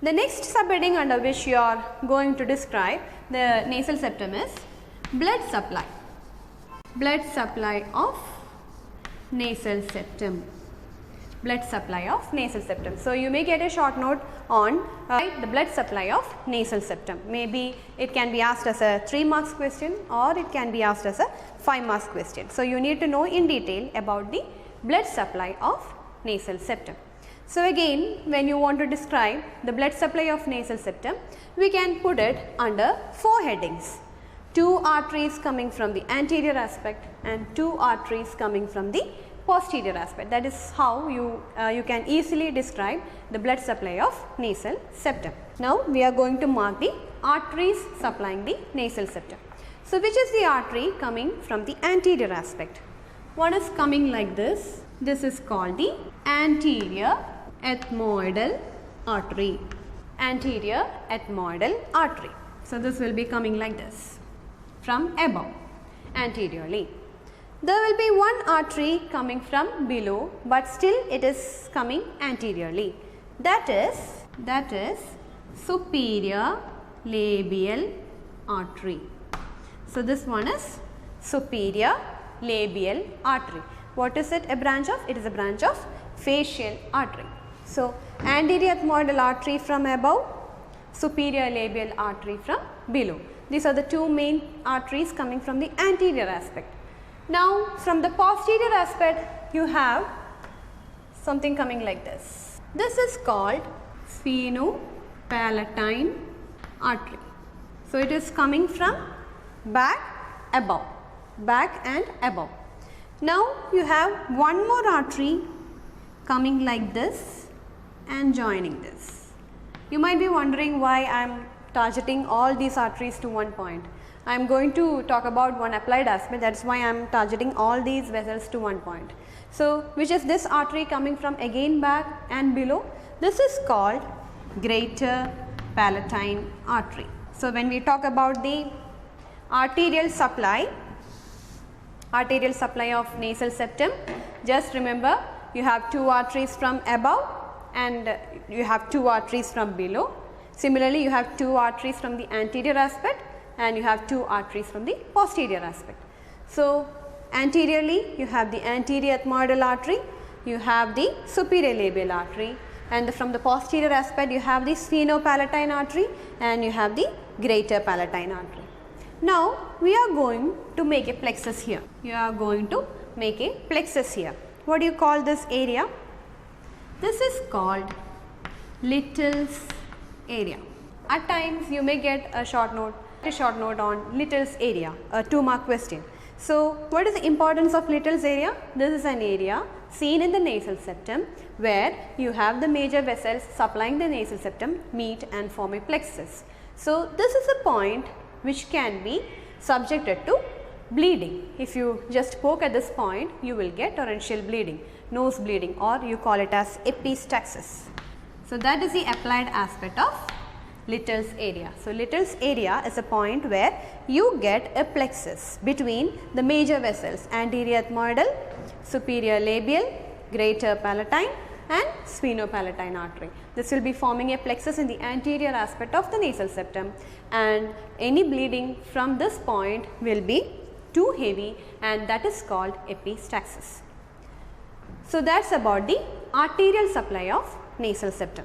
The next subheading under which you are going to describe the nasal septum is blood supply. Blood supply of nasal septum. Blood supply of nasal septum. So, you may get a short note on the blood supply of nasal septum. Maybe it can be asked as a 3 marks question or it can be asked as a 5 marks question. So, you need to know in detail about the blood supply of nasal septum. So, again when you want to describe the blood supply of nasal septum, we can put it under 4 headings. 2 arteries coming from the anterior aspect and 2 arteries coming from the posterior aspect. That is how you can easily describe the blood supply of nasal septum. Now, we are going to mark the arteries supplying the nasal septum. So, which is the artery coming from the anterior aspect? One is coming like this. This is called the anterior ethmoidal artery. Anterior ethmoidal artery. So, this will be coming like this from above anteriorly. There will be one artery coming from below, but still it is coming anteriorly. That is superior labial artery. So, this one is superior labial artery. What is it a branch of? It is a branch of facial artery. So, anterior ethmoidal artery from above, superior labial artery from below. These are the 2 main arteries coming from the anterior aspect. Now, from the posterior aspect, you have something coming like this. This is called sphenopalatine artery. So, it is coming from back and above. Now, you have one more artery coming like this and joining this. You might be wondering why I am targeting all these arteries to one point. I am going to talk about one applied aspect, that is why I am targeting all these vessels to one point. So, which is this artery coming from again back and below? This is called greater palatine artery. So, when we talk about the arterial supply of nasal septum, just remember you have 2 arteries from above and you have 2 arteries from below. Similarly, you have 2 arteries from the anterior aspect and you have 2 arteries from the posterior aspect. So, anteriorly you have the anterior ethmoidal artery, you have the superior labial artery, and from the posterior aspect you have the sphenopalatine artery and you have the greater palatine artery. Now, we are going to make a plexus here. What do you call this area? This is called Little's area. At times you may get a short note on Little's area, a 2-mark question. So, what is the importance of Little's area? This is an area seen in the nasal septum where you have the major vessels supplying the nasal septum meet and form a plexus. So, this is a point which can be subjected to bleeding. If you just poke at this point, you will get torrential bleeding, nose bleeding, or you call it as epistaxis. So, that is the applied aspect of Little's area. So, Little's area is a point where you get a plexus between the major vessels anterior ethmoidal, superior labial, greater palatine and sphenopalatine artery. This will be forming a plexus in the anterior aspect of the nasal septum, and any bleeding from this point will be too heavy, and that is called epistaxis. So, that is about the arterial supply of nasal septum.